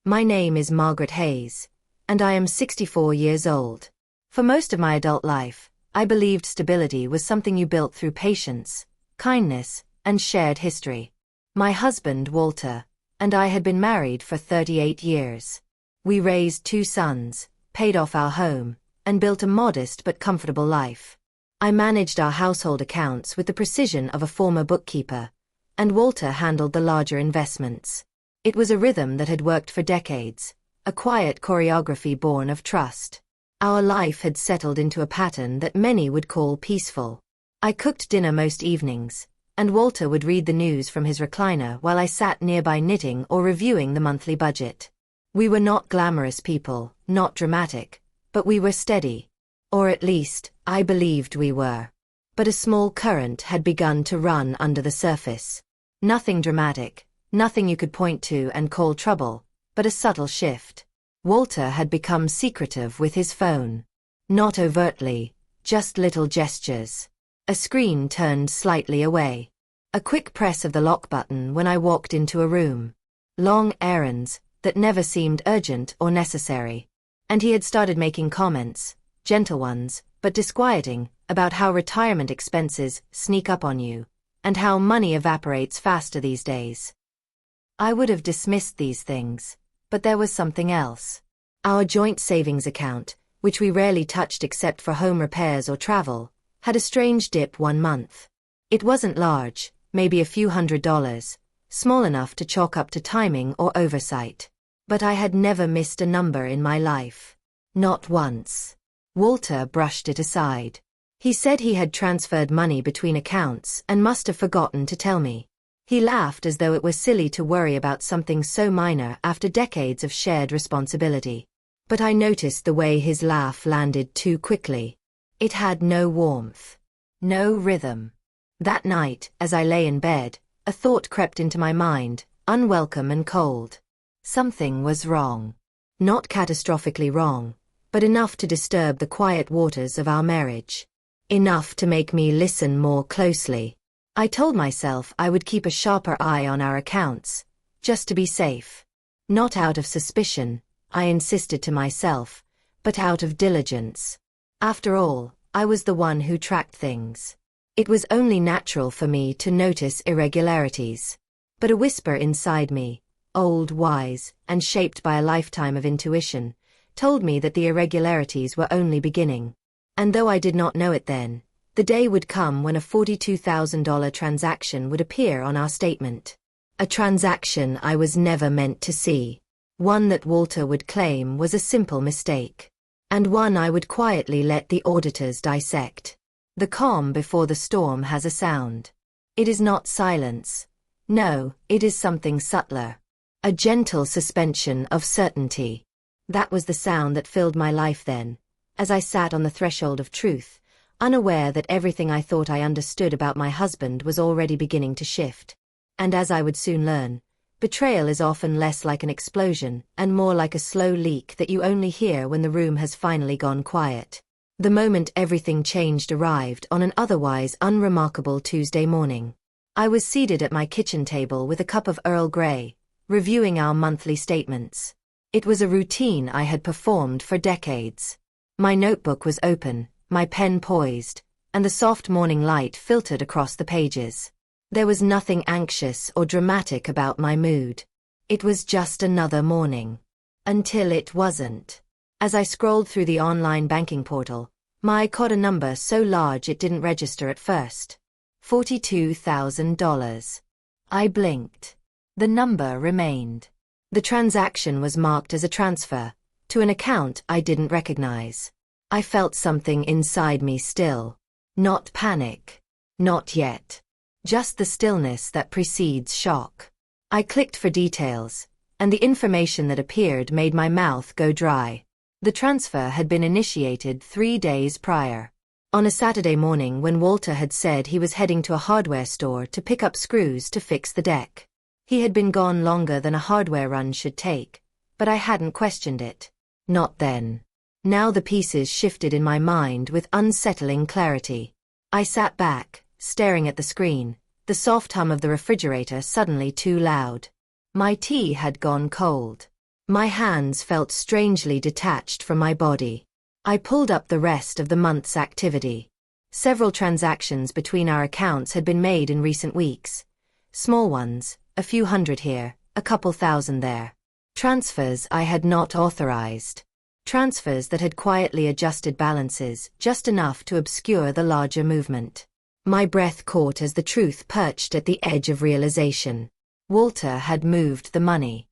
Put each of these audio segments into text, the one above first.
My name is Margaret Hayes, and I am 64 years old. For most of my adult life, I believed stability was something you built through patience, kindness, and shared history. My husband, Walter, and I had been married for 38 years. We raised 2 sons, paid off our home, and built a modest but comfortable life. I managed our household accounts with the precision of a former bookkeeper, and Walter handled the larger investments. It was a rhythm that had worked for decades, a quiet choreography born of trust. Our life had settled into a pattern that many would call peaceful. I cooked dinner most evenings, and Walter would read the news from his recliner while I sat nearby knitting or reviewing the monthly budget. We were not glamorous people, not dramatic, but we were steady. Or at least, I believed we were. But a small current had begun to run under the surface. Nothing dramatic, nothing you could point to and call trouble, but a subtle shift. Walter had become secretive with his phone. Not overtly, just little gestures. A screen turned slightly away. A quick press of the lock button when I walked into a room. Long errands that never seemed urgent or necessary. And he had started making comments, gentle ones, but disquieting, about how retirement expenses sneak up on you, and how money evaporates faster these days. I would have dismissed these things, but there was something else. Our joint savings account, which we rarely touched except for home repairs or travel, had a strange dip one month. It wasn't large, maybe a few $100s, small enough to chalk up to timing or oversight. But I had never missed a number in my life. Not once. Walter brushed it aside. He said he had transferred money between accounts and must have forgotten to tell me. He laughed as though it were silly to worry about something so minor after decades of shared responsibility. But I noticed the way his laugh landed too quickly. It had no warmth. No rhythm. That night, as I lay in bed, a thought crept into my mind, unwelcome and cold. Something was wrong. Not catastrophically wrong, but enough to disturb the quiet waters of our marriage. Enough to make me listen more closely. I told myself I would keep a sharper eye on our accounts, just to be safe. Not out of suspicion, I insisted to myself, but out of diligence. After all, I was the one who tracked things. It was only natural for me to notice irregularities. But a whisper inside me, old, wise, and shaped by a lifetime of intuition, told me that the irregularities were only beginning. And though I did not know it then, the day would come when a $42,000 transaction would appear on our statement. A transaction I was never meant to see. One that Walter would claim was a simple mistake. And one I would quietly let the auditors dissect. The calm before the storm has a sound. It is not silence. No, it is something subtler. A gentle suspension of certainty. That was the sound that filled my life then, as I sat on the threshold of truth, unaware that everything I thought I understood about my husband was already beginning to shift. And as I would soon learn, betrayal is often less like an explosion and more like a slow leak that you only hear when the room has finally gone quiet. The moment everything changed arrived on an otherwise unremarkable Tuesday morning. I was seated at my kitchen table with a cup of Earl Grey, reviewing our monthly statements. It was a routine I had performed for decades. My notebook was open, my pen poised, and the soft morning light filtered across the pages. There was nothing anxious or dramatic about my mood. It was just another morning. Until it wasn't. As I scrolled through the online banking portal, my eye caught a number so large it didn't register at first. $42,000. I blinked. The number remained. The transaction was marked as a transfer, to an account I didn't recognize. I felt something inside me still. Not panic. Not yet. Just the stillness that precedes shock. I clicked for details, and the information that appeared made my mouth go dry. The transfer had been initiated 3 days prior. On a Saturday morning when Walter had said he was heading to a hardware store to pick up screws to fix the deck. He had been gone longer than a hardware run should take, but I hadn't questioned it. Not then. Now the pieces shifted in my mind with unsettling clarity. I sat back, staring at the screen, the soft hum of the refrigerator suddenly too loud. My tea had gone cold. My hands felt strangely detached from my body. I pulled up the rest of the month's activity. Several transactions between our accounts had been made in recent weeks. Small ones, a few hundred here, a couple thousand there. Transfers I had not authorized. Transfers that had quietly adjusted balances, just enough to obscure the larger movement. My breath caught as the truth perched at the edge of realization. Walter had moved the money.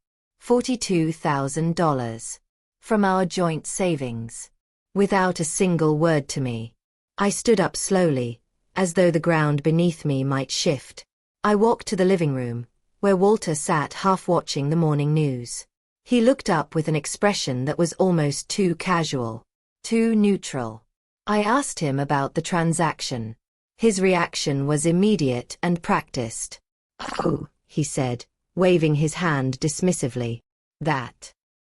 $42,000. From our joint savings. Without a single word to me. I stood up slowly, as though the ground beneath me might shift. I walked to the living room, where Walter sat half watching the morning news. He looked up with an expression that was almost too casual, too neutral. I asked him about the transaction. His reaction was immediate and practiced. "Oh," he said, waving his hand dismissively.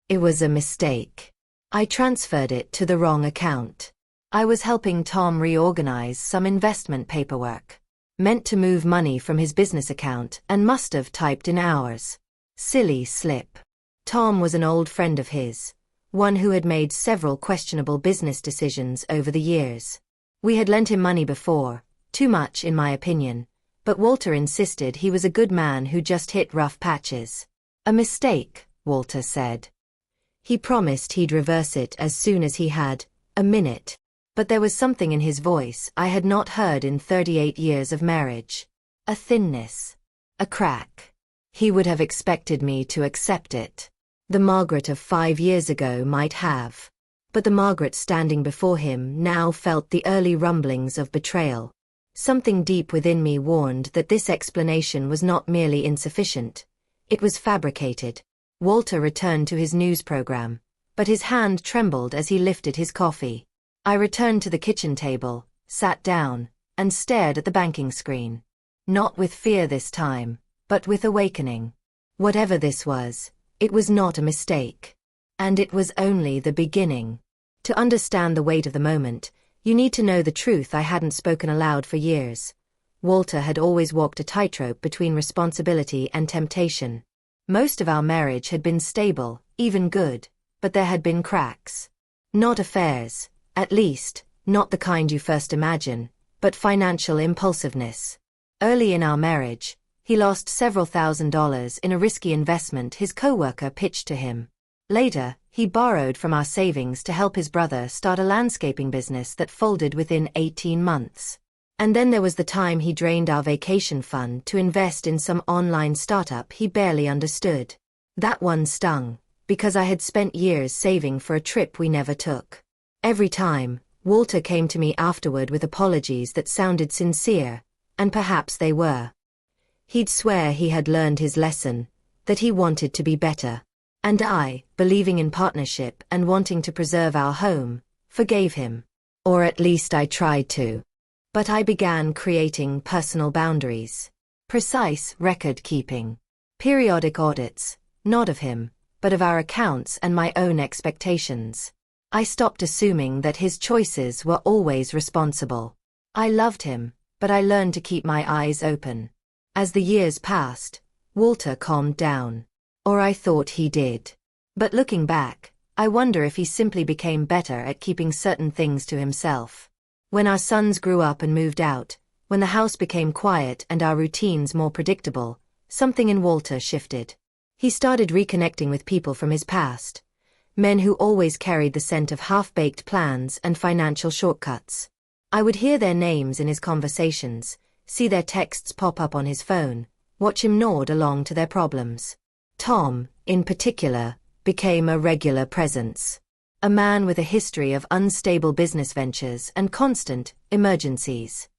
It was a mistake. I transferred it to the wrong account. I was helping Tom reorganize some investment paperwork. Meant to move money from his business account and must have typed in hours. Silly slip. Tom was an old friend of his, one who had made several questionable business decisions over the years. We had lent him money before, too much in my opinion, but Walter insisted he was a good man who just hit rough patches. A mistake, Walter said. He promised he'd reverse it as soon as he had a minute. But there was something in his voice I had not heard in 38 years of marriage. A thinness. A crack. He would have expected me to accept it. The Margaret of 5 years ago might have. But the Margaret standing before him now felt the early rumblings of betrayal. Something deep within me warned that this explanation was not merely insufficient. It was fabricated. Walter returned to his news program, but his hand trembled as he lifted his coffee. I returned to the kitchen table, sat down, and stared at the banking screen. Not with fear this time, but with awakening. Whatever this was, it was not a mistake. And it was only the beginning. To understand the weight of the moment, you need to know the truth I hadn't spoken aloud for years. Walter had always walked a tightrope between responsibility and temptation. Most of our marriage had been stable, even good, but there had been cracks. Not affairs. At least, not the kind you first imagine, but financial impulsiveness. Early in our marriage, he lost several $1,000s in a risky investment his coworker pitched to him. Later, he borrowed from our savings to help his brother start a landscaping business that folded within 18 months. And then there was the time he drained our vacation fund to invest in some online startup he barely understood. That one stung, because I had spent years saving for a trip we never took. Every time, Walter came to me afterward with apologies that sounded sincere, and perhaps they were. He'd swear he had learned his lesson, that he wanted to be better. And I, believing in partnership and wanting to preserve our home, forgave him. Or at least I tried to. But I began creating personal boundaries. Precise record-keeping. Periodic audits, not of him, but of our accounts and my own expectations. I stopped assuming that his choices were always responsible. I loved him, but I learned to keep my eyes open. As the years passed, Walter calmed down. Or I thought he did. But looking back, I wonder if he simply became better at keeping certain things to himself. When our sons grew up and moved out, when the house became quiet and our routines more predictable, something in Walter shifted. He started reconnecting with people from his past. Men who always carried the scent of half-baked plans and financial shortcuts. I would hear their names in his conversations, see their texts pop up on his phone, watch him nod along to their problems. Tom, in particular, became a regular presence. A man with a history of unstable business ventures and constant emergencies.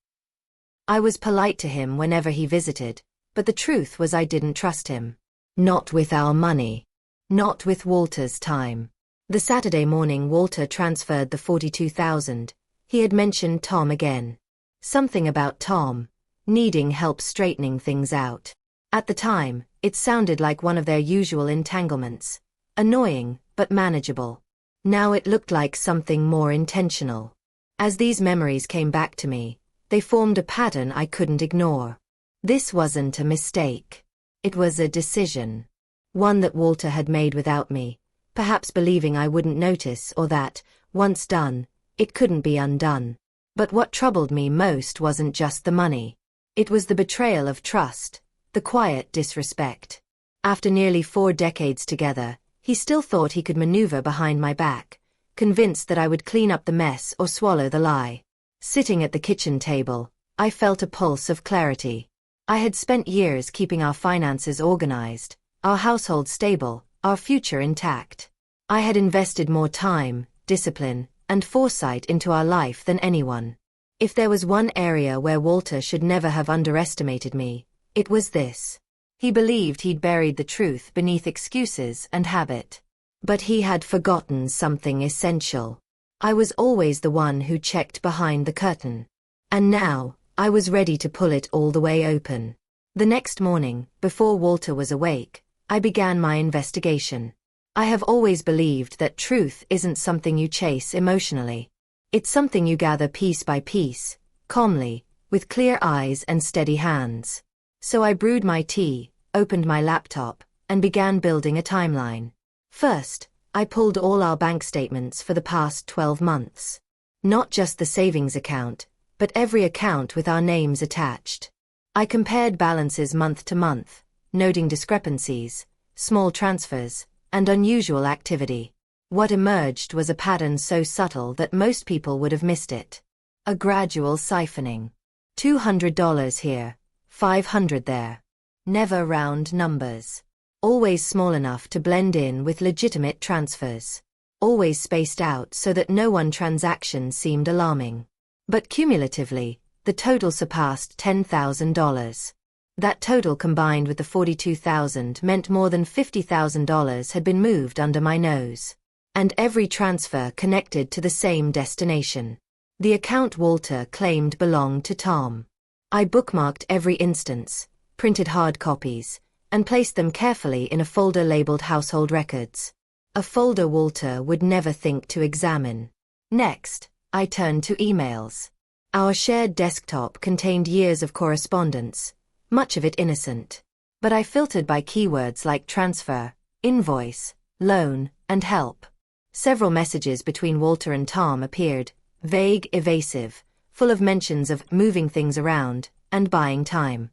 I was polite to him whenever he visited, but the truth was I didn't trust him. Not with our money. Not with Walter's time. The Saturday morning Walter transferred the $42,000. He had mentioned Tom again. Something about Tom needing help straightening things out. At the time, it sounded like one of their usual entanglements. Annoying, but manageable. Now it looked like something more intentional. As these memories came back to me, they formed a pattern I couldn't ignore. This wasn't a mistake. It was a decision. One that Walter had made without me, perhaps believing I wouldn't notice or that, once done, it couldn't be undone. But what troubled me most wasn't just the money. It was the betrayal of trust, the quiet disrespect. After nearly 4 decades together, he still thought he could maneuver behind my back, convinced that I would clean up the mess or swallow the lie. Sitting at the kitchen table, I felt a pulse of clarity. I had spent years keeping our finances organized, our household stable, our future intact. I had invested more time, discipline, and foresight into our life than anyone. If there was one area where Walter should never have underestimated me, it was this. He believed he'd buried the truth beneath excuses and habit. But he had forgotten something essential. I was always the one who checked behind the curtain. And now, I was ready to pull it all the way open. The next morning, before Walter was awake, I began my investigation. I have always believed that truth isn't something you chase emotionally. It's something you gather piece by piece, calmly, with clear eyes and steady hands. So I brewed my tea, opened my laptop, and began building a timeline. First, I pulled all our bank statements for the past 12 months. Not just the savings account, but every account with our names attached. I compared balances month to month, noting discrepancies, small transfers, and unusual activity. What emerged was a pattern so subtle that most people would have missed it. A gradual siphoning. $200 here, $500 there. Never round numbers. Always small enough to blend in with legitimate transfers. Always spaced out so that no one transaction seemed alarming. But cumulatively, the total surpassed $10,000. That total combined with the $42,000 meant more than $50,000 had been moved under my nose. And every transfer connected to the same destination. The account Walter claimed belonged to Tom. I bookmarked every instance, printed hard copies, and placed them carefully in a folder labeled Household Records. A folder Walter would never think to examine. Next, I turned to emails. Our shared desktop contained years of correspondence, much of it innocent. But I filtered by keywords like transfer, invoice, loan, and help. Several messages between Walter and Tom appeared, vague, evasive, full of mentions of moving things around and buying time.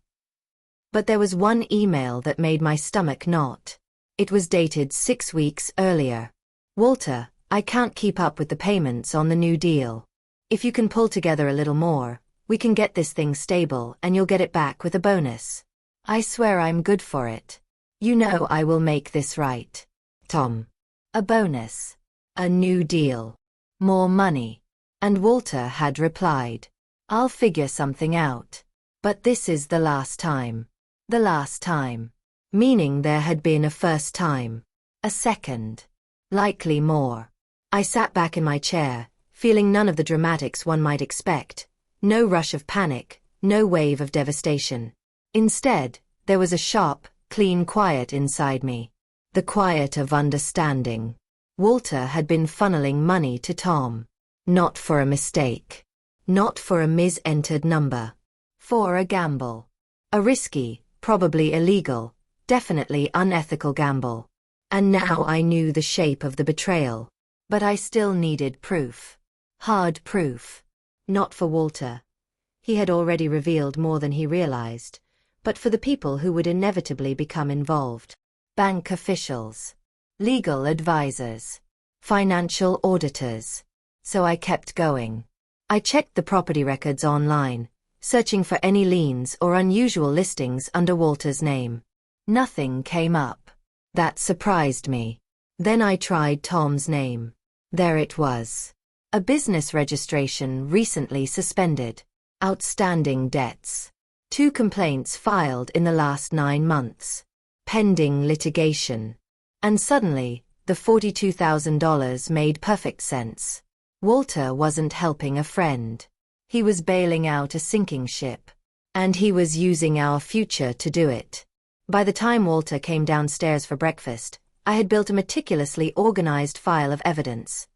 But there was one email that made my stomach knot. It was dated 6 weeks earlier. Walter, I can't keep up with the payments on the new deal. If you can pull together a little more, we can get this thing stable and you'll get it back with a bonus. I swear I'm good for it. You know I will make this right. Tom. A bonus. A new deal. More money. And Walter had replied, I'll figure something out. But this is the last time. The last time. Meaning there had been a first time. A second. Likely more. I sat back in my chair, feeling none of the dramatics one might expect. No rush of panic, no wave of devastation. Instead, there was a sharp, clean quiet inside me. The quiet of understanding. Walter had been funneling money to Tom. Not for a mistake. Not for a mis-entered number. For a gamble. A risky, probably illegal, definitely unethical gamble. And now I knew the shape of the betrayal. But I still needed proof. Hard proof. Not for Walter. He had already revealed more than he realized. But for the people who would inevitably become involved. Bank officials. Legal advisors. Financial auditors. So I kept going. I checked the property records online, searching for any liens or unusual listings under Walter's name. Nothing came up. That surprised me. Then I tried Tom's name. There it was. A business registration recently suspended. Outstanding debts. 2 complaints filed in the last 9 months. Pending litigation. And suddenly, the $42,000 made perfect sense. Walter wasn't helping a friend. He was bailing out a sinking ship. And he was using our future to do it. By the time Walter came downstairs for breakfast, I had built a meticulously organized file of evidence.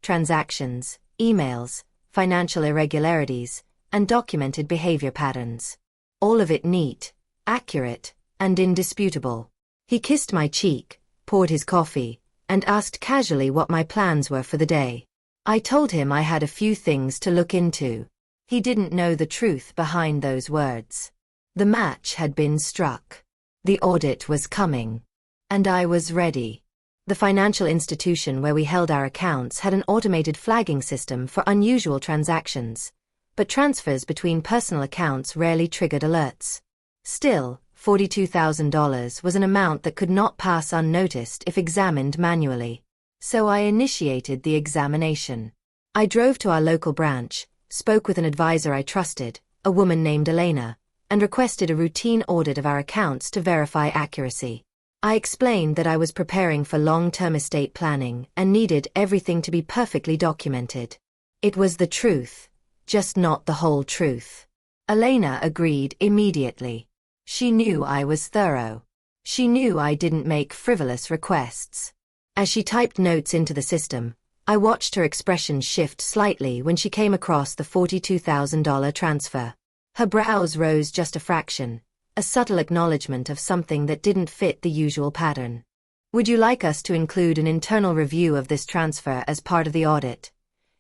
Transactions, emails, financial irregularities, and documented behavior patterns. All of it neat, accurate, and indisputable. He kissed my cheek, poured his coffee, and asked casually what my plans were for the day. I told him I had a few things to look into. He didn't know the truth behind those words. The match had been struck. The audit was coming. And I was ready. The financial institution where we held our accounts had an automated flagging system for unusual transactions, but transfers between personal accounts rarely triggered alerts. Still, $42,000 was an amount that could not pass unnoticed if examined manually. So I initiated the examination. I drove to our local branch, spoke with an advisor I trusted, a woman named Elena, and requested a routine audit of our accounts to verify accuracy. I explained that I was preparing for long-term estate planning and needed everything to be perfectly documented. It was the truth, just not the whole truth. Elena agreed immediately. She knew I was thorough. She knew I didn't make frivolous requests. As she typed notes into the system, I watched her expression shift slightly when she came across the $42,000 transfer. Her brows rose just a fraction, a subtle acknowledgement of something that didn't fit the usual pattern. "Would you like us to include an internal review of this transfer as part of the audit?"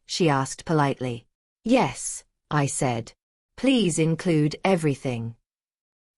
she asked politely. "Yes," I said. "Please include everything."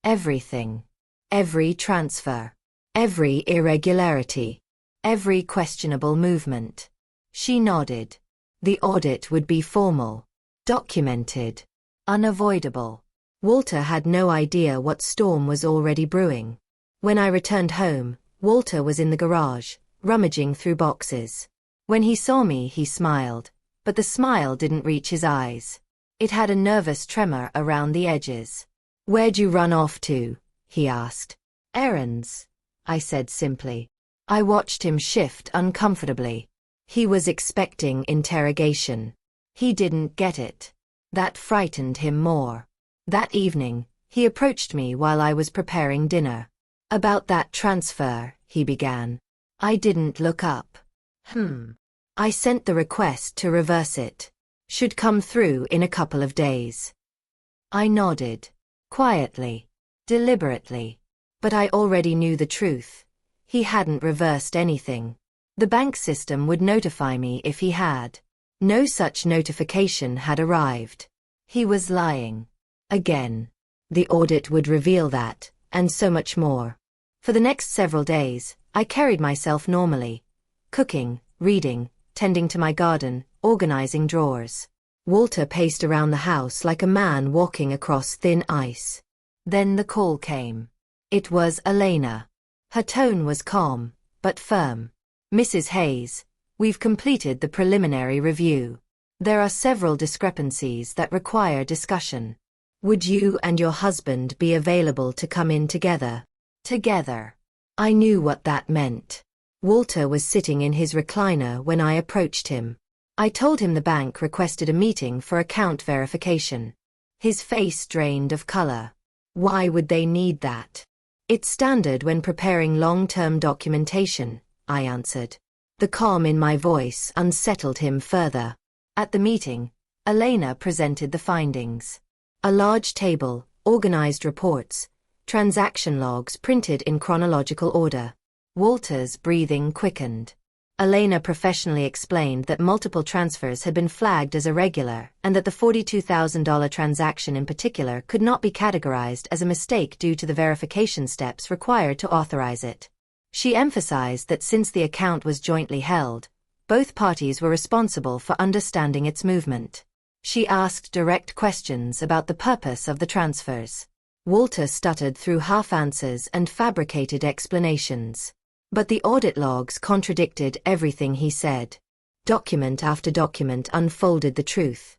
Everything. Every transfer. Every irregularity. Every questionable movement. She nodded. The audit would be formal. Documented. Unavoidable. Walter had no idea what storm was already brewing. When I returned home, Walter was in the garage, rummaging through boxes. When he saw me, he smiled, but the smile didn't reach his eyes. It had a nervous tremor around the edges. "Where'd you run off to?" he asked. "Errands," I said simply. I watched him shift uncomfortably. He was expecting interrogation. He didn't get it. That frightened him more. That evening, he approached me while I was preparing dinner. "About that transfer," he began. I didn't look up. I sent the request to reverse it. Should come through in a couple of days." I nodded. Quietly. Deliberately. But I already knew the truth. He hadn't reversed anything. The bank system would notify me if he had. No such notification had arrived. He was lying. Again. The audit would reveal that, and so much more. For the next several days, I carried myself normally. Cooking, reading, tending to my garden, organizing drawers. Walter paced around the house like a man walking across thin ice. Then the call came. It was Elena. Her tone was calm, but firm. "Mrs. Hayes, we've completed the preliminary review. There are several discrepancies that require discussion. Would you and your husband be available to come in together?" Together. I knew what that meant. Walter was sitting in his recliner when I approached him. I told him the bank requested a meeting for account verification. His face drained of color. Why would they need that? It's standard when preparing long-term documentation, I answered. The calm in my voice unsettled him further. At the meeting, Elena presented the findings. A large table, organized reports, transaction logs printed in chronological order. Walter's breathing quickened. Elena professionally explained that multiple transfers had been flagged as irregular and that the $42,000 transaction in particular could not be categorized as a mistake due to the verification steps required to authorize it. She emphasized that since the account was jointly held, both parties were responsible for understanding its movement. She asked direct questions about the purpose of the transfers. Walter stuttered through half answers and fabricated explanations. But the audit logs contradicted everything he said. Document after document unfolded the truth.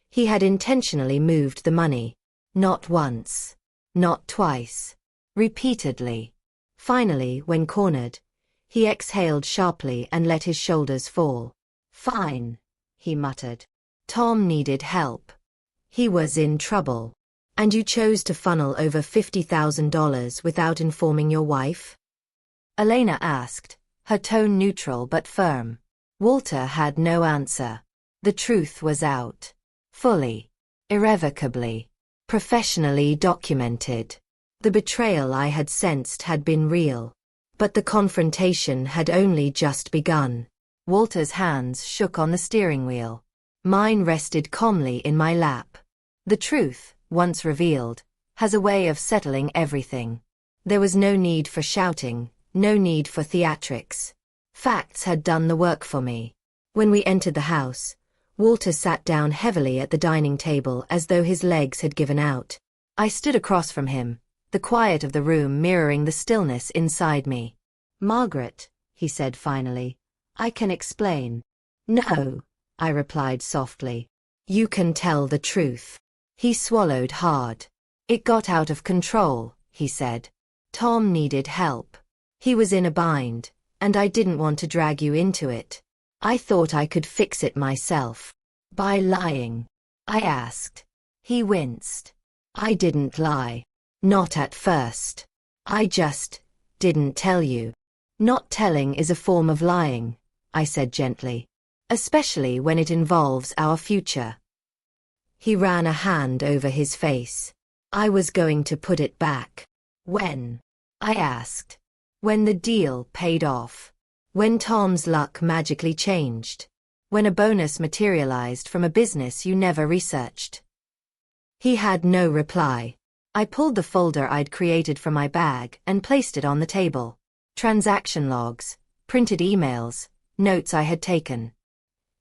He had intentionally moved the money. Not once. Not twice. Repeatedly. Finally, when cornered, he exhaled sharply and let his shoulders fall. "Fine," he muttered. Tom needed help. He was in trouble. "And you chose to funnel over $50,000 without informing your wife?" Elena asked, her tone neutral but firm. Walter had no answer. The truth was out. Fully. Irrevocably. Professionally documented. The betrayal I had sensed had been real. But the confrontation had only just begun. Walter's hands shook on the steering wheel. Mine rested calmly in my lap. The truth, once revealed, has a way of settling everything. There was no need for shouting, no need for theatrics. Facts had done the work for me. When we entered the house, Walter sat down heavily at the dining table as though his legs had given out. I stood across from him, the quiet of the room mirroring the stillness inside me. "Margaret," he said finally, "I can explain." "No," I replied softly. "You can tell the truth." He swallowed hard. "It got out of control," he said. "Tom needed help. He was in a bind, and I didn't want to drag you into it. I thought I could fix it myself." "By lying?" I asked. He winced. "I didn't lie. Not at first. I just didn't tell you." "Not telling is a form of lying," I said gently. "Especially when it involves our future." He ran a hand over his face. "I was going to put it back." "When?" I asked. "When the deal paid off. When Tom's luck magically changed. When a bonus materialized from a business you never researched." He had no reply. I pulled the folder I'd created from my bag and placed it on the table. Transaction logs, printed emails, notes I had taken.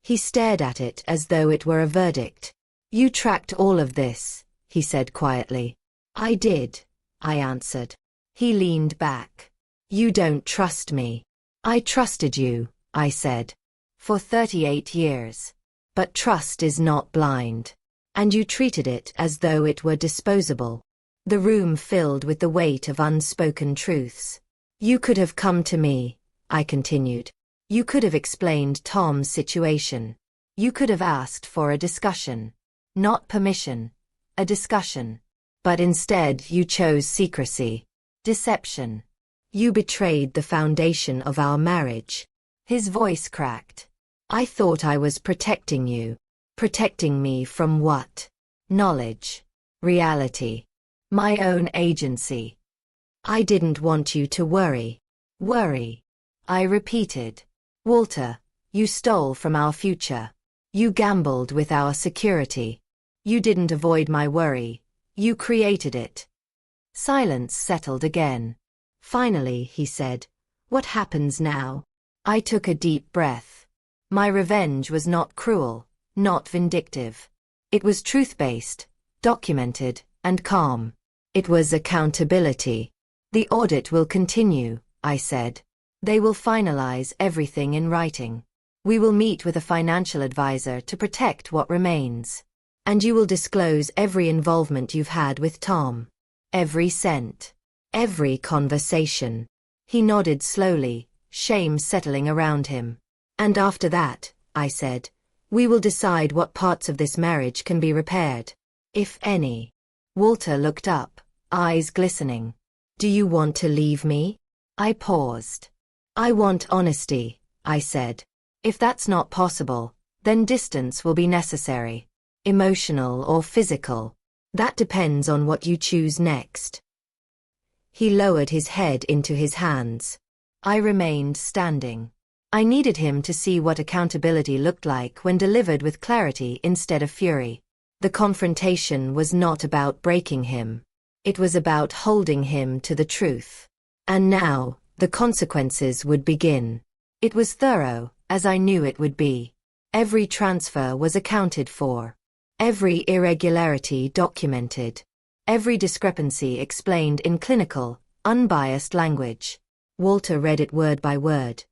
He stared at it as though it were a verdict. "You tracked all of this," he said quietly. "I did," I answered. He leaned back. "You don't trust me." "I trusted you," I said. "For 38 years. But trust is not blind. And you treated it as though it were disposable." The room filled with the weight of unspoken truths. "You could have come to me," I continued. "You could have explained Tom's situation. You could have asked for a discussion. Not permission. A discussion. But instead you chose secrecy. Deception. You betrayed the foundation of our marriage." His voice cracked. "I thought I was protecting you." "Protecting me from what?" "Knowledge. Reality. My own agency. I didn't want you to worry." "Worry," I repeated. "Walter, you stole from our future. You gambled with our security. You didn't avoid my worry. You created it." Silence settled again. Finally, he said, "What happens now?" I took a deep breath. My revenge was not cruel, not vindictive. It was truth-based, documented, and calm. It was accountability. "The audit will continue," I said. "They will finalize everything in writing. We will meet with a financial advisor to protect what remains. And you will disclose every involvement you've had with Tom. Every cent. Every conversation." He nodded slowly, shame settling around him. "And after that," I said, "we will decide what parts of this marriage can be repaired. If any." Walter looked up, eyes glistening. "Do you want to leave me?" I paused. "I want honesty," I said. "If that's not possible, then distance will be necessary. Emotional or physical. That depends on what you choose next." He lowered his head into his hands. I remained standing. I needed him to see what accountability looked like when delivered with clarity instead of fury. The confrontation was not about breaking him. It was about holding him to the truth. And now, the consequences would begin. It was thorough, as I knew it would be. Every transfer was accounted for. Every irregularity documented. Every discrepancy explained in clinical, unbiased language. Walter read it word by word,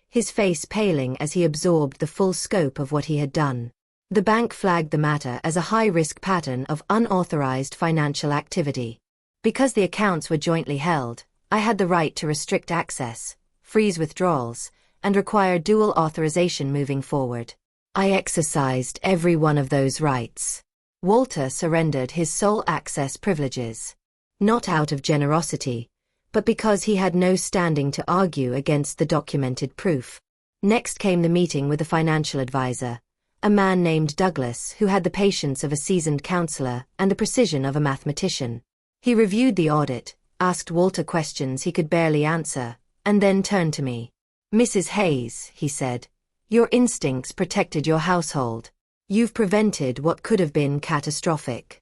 his face paling as he absorbed the full scope of what he had done. The bank flagged the matter as a high-risk pattern of unauthorized financial activity. Because the accounts were jointly held, I had the right to restrict access, freeze withdrawals, and require dual authorization moving forward. I exercised every one of those rights. Walter surrendered his sole access privileges. Not out of generosity, but because he had no standing to argue against the documented proof. Next came the meeting with the financial advisor, a man named Douglas who had the patience of a seasoned counselor and the precision of a mathematician. He reviewed the audit, asked Walter questions he could barely answer, and then turned to me. "Mrs. Hayes," he said, "your instincts protected your household. You've prevented what could have been catastrophic."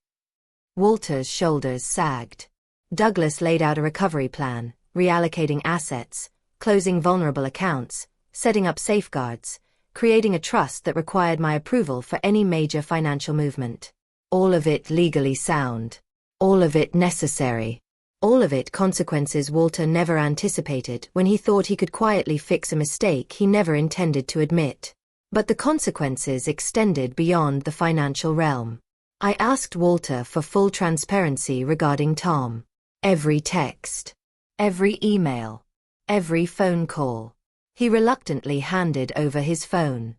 Walter's shoulders sagged. Douglas laid out a recovery plan, reallocating assets, closing vulnerable accounts, setting up safeguards, creating a trust that required my approval for any major financial movement. All of it legally sound. All of it necessary. All of it consequences Walter never anticipated when he thought he could quietly fix a mistake he never intended to admit. But the consequences extended beyond the financial realm. I asked Walter for full transparency regarding Tom. Every text. Every email. Every phone call. He reluctantly handed over his phone.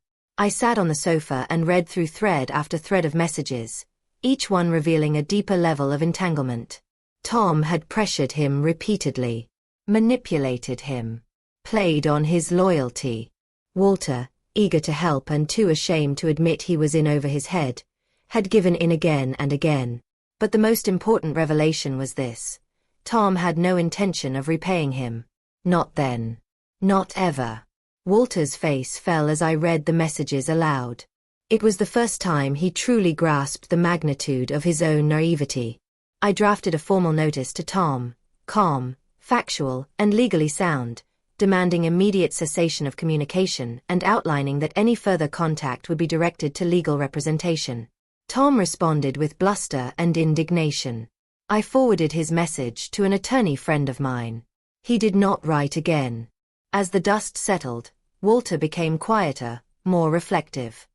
I sat on the sofa and read through thread after thread of messages, each one revealing a deeper level of entanglement. Tom had pressured him repeatedly, manipulated him, played on his loyalty. Walter, eager to help and too ashamed to admit he was in over his head, had given in again and again. But the most important revelation was this: Tom had no intention of repaying him. Not then. Not ever. Walter's face fell as I read the messages aloud. It was the first time he truly grasped the magnitude of his own naivety. I drafted a formal notice to Tom, calm, factual, and legally sound, demanding immediate cessation of communication and outlining that any further contact would be directed to legal representation. Tom responded with bluster and indignation. I forwarded his message to an attorney friend of mine. He did not write again. As the dust settled, Walter became quieter, more reflective.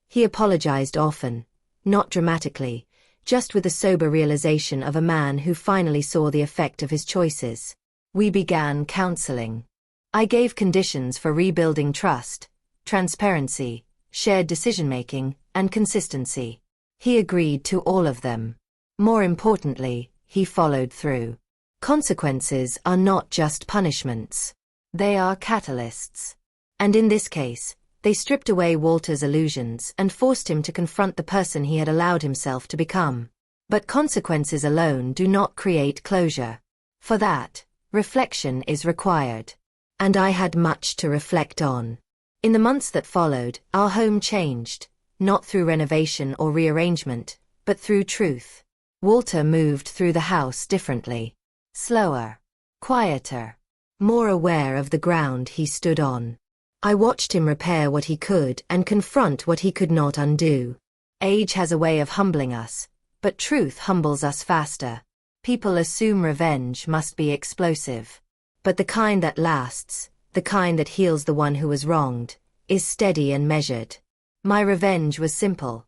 He apologized often, not dramatically, just with the sober realization of a man who finally saw the effect of his choices. We began counseling. I gave conditions for rebuilding trust, transparency, shared decision-making, and consistency. He agreed to all of them. More importantly, he followed through. Consequences are not just punishments. They are catalysts. And in this case, they stripped away Walter's illusions and forced him to confront the person he had allowed himself to become. But consequences alone do not create closure. For that, reflection is required. And I had much to reflect on. In the months that followed, our home changed, not through renovation or rearrangement, but through truth. Walter moved through the house differently. Slower. Quieter. More aware of the ground he stood on. I watched him repair what he could and confront what he could not undo. Age has a way of humbling us, but truth humbles us faster. People assume revenge must be explosive. But the kind that lasts, the kind that heals the one who was wronged, is steady and measured. My revenge was simple.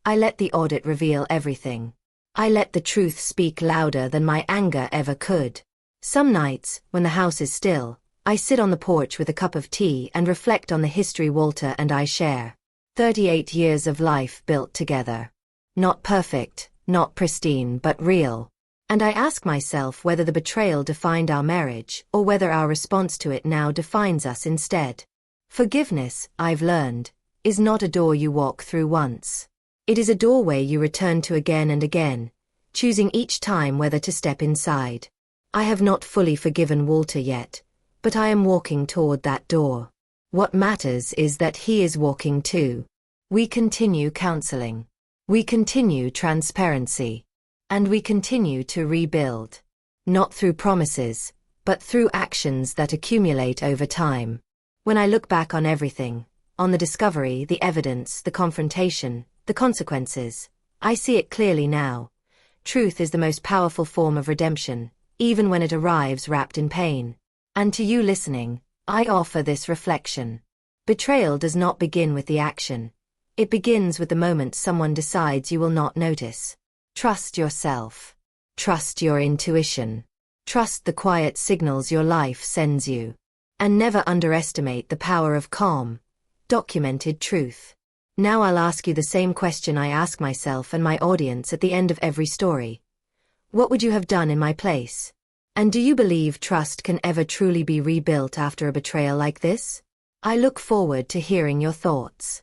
I let the audit reveal everything. I let the truth speak louder than my anger ever could. Some nights, when the house is still, I sit on the porch with a cup of tea and reflect on the history Walter and I share. 38 years of life built together. Not perfect, not pristine, but real. And I ask myself whether the betrayal defined our marriage or whether our response to it now defines us instead. Forgiveness, I've learned, is not a door you walk through once. It is a doorway you return to again and again, choosing each time whether to step inside. I have not fully forgiven Walter yet, but I am walking toward that door. What matters is that he is walking too. We continue counseling. We continue transparency. And we continue to rebuild. Not through promises, but through actions that accumulate over time. When I look back on everything, on the discovery, the evidence, the confrontation, the consequences, I see it clearly now. Truth is the most powerful form of redemption, even when it arrives wrapped in pain. And to you listening, I offer this reflection. Betrayal does not begin with the action. It begins with the moment someone decides you will not notice. Trust yourself. Trust your intuition. Trust the quiet signals your life sends you. And never underestimate the power of calm, documented truth. Now I'll ask you the same question I ask myself and my audience at the end of every story. What would you have done in my place? And do you believe trust can ever truly be rebuilt after a betrayal like this? I look forward to hearing your thoughts.